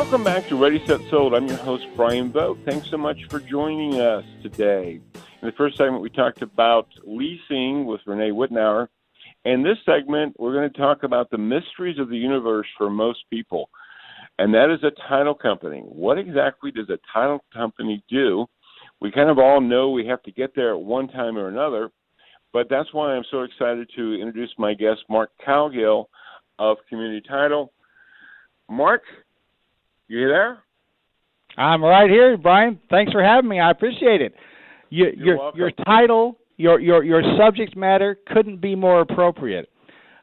Welcome back to Ready, Set, Sold. I'm your host, Bryan Vogt. Thanks so much for joining us today. In the first segment, we talked about leasing with Renae Witnaur. In this segment, we're going to talk about the mysteries of the universe for most people, and that is a title company. What exactly does a title company do? We kind of all know we have to get there at one time or another, but that's why I'm so excited to introduce my guest, Mark Cowgill of Community Title. Mark, you there? I'm right here, Bryan. Thanks for having me. I appreciate it. You're welcome. Your title, your subject matter couldn't be more appropriate.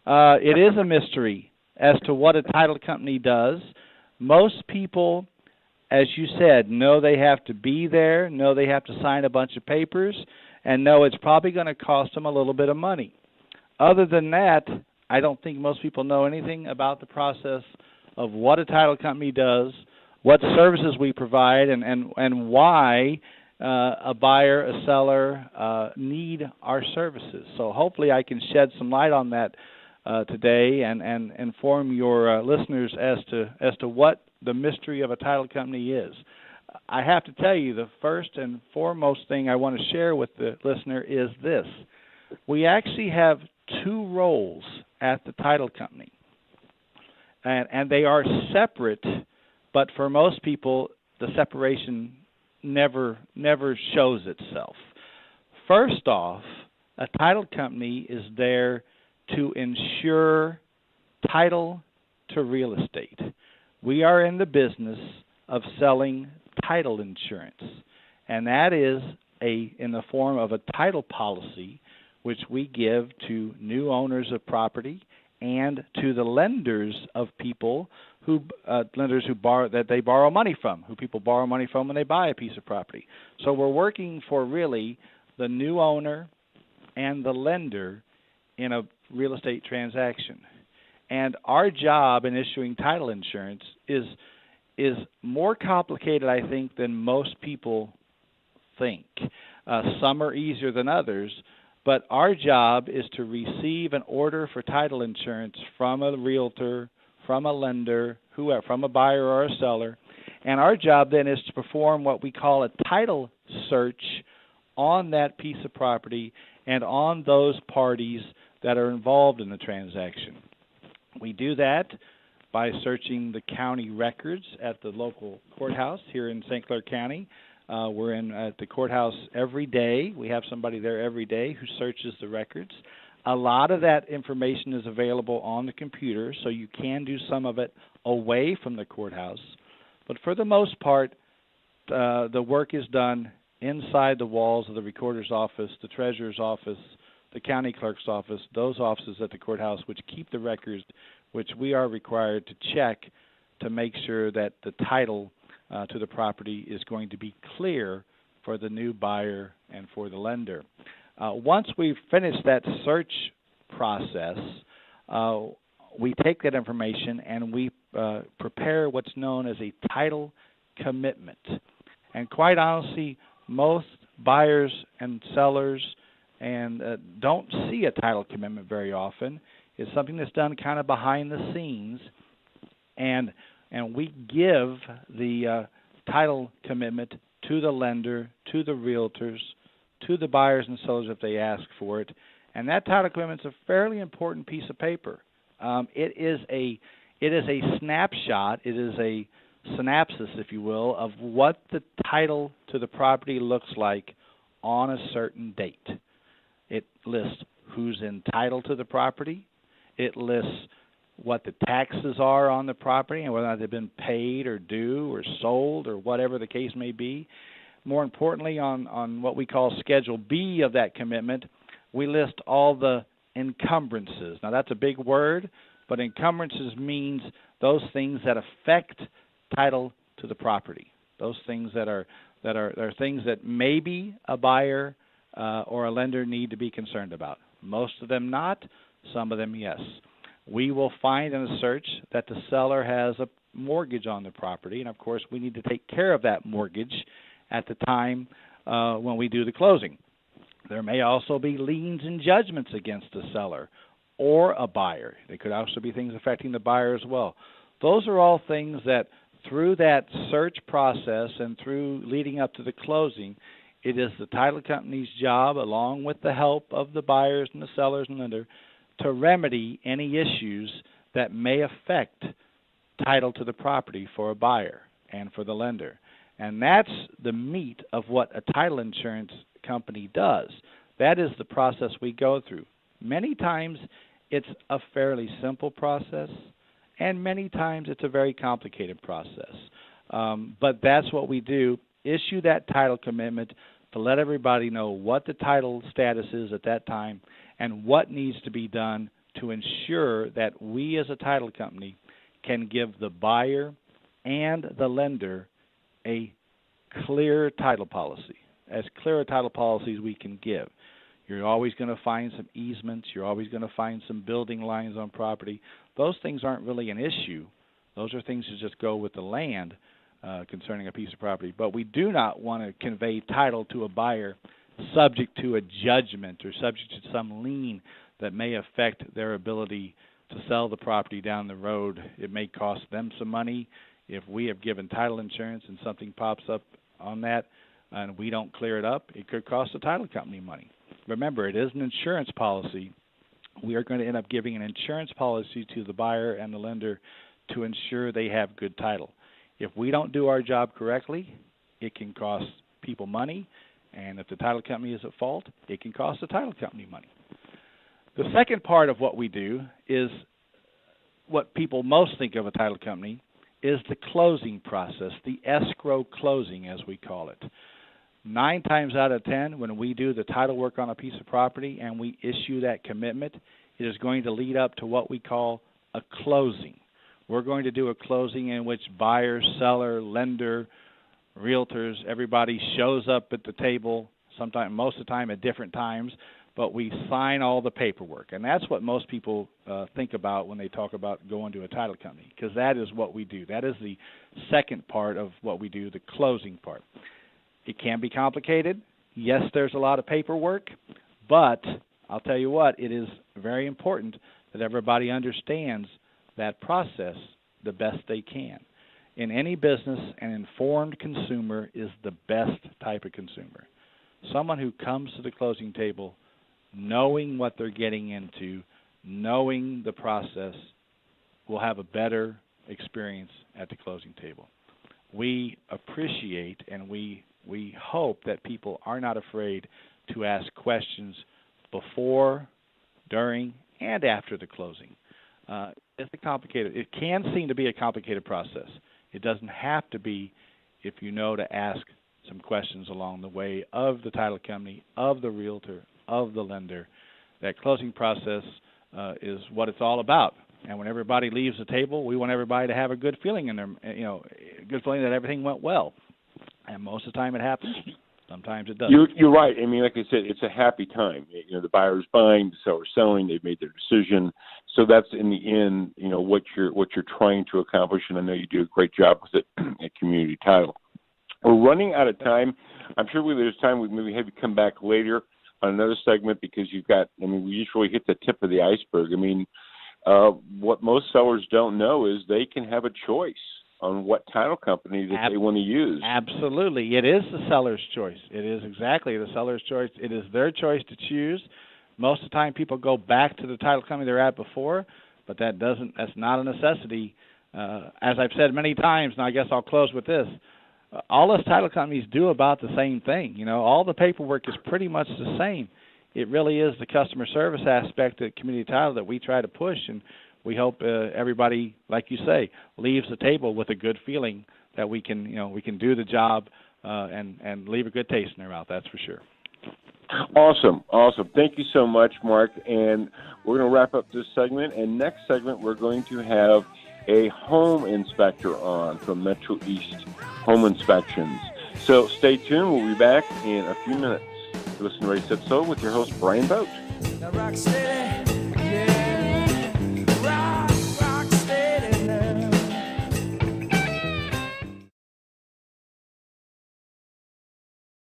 It is a mystery as to what a title company does. Most people, as you said, know they have to be there, know they have to sign a bunch of papers, and know it's probably going to cost them a little bit of money. Other than that, I don't think most people know anything about the process of what a title company does, what services we provide, and why a buyer, a seller need our services. So hopefully I can shed some light on that today and inform your listeners as to what the mystery of a title company is. I have to tell you, the first and foremost thing I want to share with the listener is this. We actually have two roles at the title company, and they are separate, but for most people, the separation never shows itself. First off, a title company is there to ensure title to real estate. We are in the business of selling title insurance, and that is in the form of a title policy which we give to new owners of property and to the lenders of people who borrow money from, who people borrow money from when they buy a piece of property. So we're working for really the new owner and the lender in a real estate transaction. And our job in issuing title insurance is more complicated, I think, than most people think. Some are easier than others, but our job is to receive an order for title insurance from a realtor, from a lender, whoever, from a buyer or a seller, and our job then is to perform what we call a title search on that piece of property and on those parties that are involved in the transaction. We do that by searching the county records at the local courthouse here in St. Clair County. We're at the courthouse every day. We have somebody there every day who searches the records. A lot of that information is available on the computer, so you can do some of it away from the courthouse. But for the most part, the work is done inside the walls of the recorder's office, the treasurer's office, the county clerk's office, those offices at the courthouse which keep the records, which we are required to check to make sure that the title to the property is going to be clear for the new buyer and for the lender. Once we've finished that search process, we take that information and we prepare what's known as a title commitment. And quite honestly, most buyers and sellers don't see a title commitment very often. It's something that's done kind of behind the scenes, and we give the title commitment to the lender, to the realtors, to the buyers and sellers if they ask for it. And that title commitment is a fairly important piece of paper. It is a snapshot. It is a synopsis, if you will, of what the title to the property looks like on a certain date. It lists who's entitled to the property. It lists what the taxes are on the property and whether or not they've been paid or due or sold or whatever the case may be. More importantly, on what we call Schedule B of that commitment, we list all the encumbrances. Now, that's a big word, but encumbrances means those things that affect title to the property. Those things that are things that maybe a buyer or a lender need to be concerned about. Most of them not, some of them yes. We will find in a search that the seller has a mortgage on the property, and of course we need to take care of that mortgage at the time when we do the closing. There may also be liens and judgments against the seller or a buyer. There could also be things affecting the buyer as well. Those are all things that through that search process and through leading up to the closing, it is the title company's job, along with the help of the buyers and the sellers and lender, to remedy any issues that may affect title to the property for a buyer and for the lender. And that's the meat of what a title insurance company does. That is the process we go through. Many times it's a fairly simple process, and many times it's a very complicated process. But that's what we do, issue that title commitment to let everybody know what the title status is at that time and what needs to be done to ensure that we as a title company can give the buyer and the lender a clear title policy, as clear a title policy as we can give. You're always going to find some easements. You're always going to find some building lines on property. Those things aren't really an issue. Those are things that just go with the land concerning a piece of property. But we do not want to convey title to a buyer subject to a judgment or subject to some lien that may affect their ability to sell the property down the road. It may cost them some money. If we have given title insurance and something pops up on that and we don't clear it up, it could cost the title company money. Remember, it is an insurance policy. We are going to end up giving an insurance policy to the buyer and the lender to ensure they have good title. If we don't do our job correctly, it can cost people money, and if the title company is at fault, it can cost the title company money. The second part of what we do is what people most think of a title company is the closing process, the escrow closing as we call it. 9 times out of 10, when we do the title work on a piece of property and we issue that commitment, it is going to lead up to what we call a closing. We're going to do a closing in which buyer, seller, lender, realtors, everybody shows up at the table, sometimes, most of the time at different times, but we sign all the paperwork. And that's what most people think about when they talk about going to a title company, because that is what we do. That is the second part of what we do, the closing part. It can be complicated. Yes, there's a lot of paperwork, but I'll tell you what, it is very important that everybody understands that process the best they can. In any business, an informed consumer is the best type of consumer. Someone who comes to the closing table knowing what they're getting into, knowing the process, will have a better experience at the closing table. We appreciate and we hope that people are not afraid to ask questions before, during, and after the closing. It can seem to be a complicated process. It doesn't have to be if you know to ask some questions along the way of the title company, of the realtor, of the lender. That closing process is what it's all about. And when everybody leaves the table, we want everybody to have a good feeling in their, a good feeling that everything went well. And most of the time it happens. Sometimes it doesn't. You're right. I mean, like I said, it's a happy time. The buyer's buying, the seller's selling. They've made their decision. So that's in the end, what you're trying to accomplish. And I know you do a great job with it at Community Title. We're running out of time. I'm sure there's time we maybe have you come back later on another segment because we just really hit the tip of the iceberg. I mean, what most sellers don't know is they can have a choice on what title company that they want to use. Absolutely. It is the seller's choice. It is exactly the seller's choice. It is their choice to choose. Most of the time people go back to the title company they're at before, but that's not a necessity. As I've said many times, and I guess I'll close with this, all us title companies do about the same thing. All the paperwork is pretty much the same. It really is the customer service aspect at Community Title that we try to push, and we hope everybody, like you say, leaves the table with a good feeling that we can do the job and leave a good taste in their mouth. That's for sure. Awesome. Thank you so much, Mark. And we're going to wrap up this segment. And next segment, we're going to have a home inspector on from Metro East Home Inspections. So stay tuned. We'll be back in a few minutes. Listen to Ready, Set, Sold with your host, Bryan Vogt.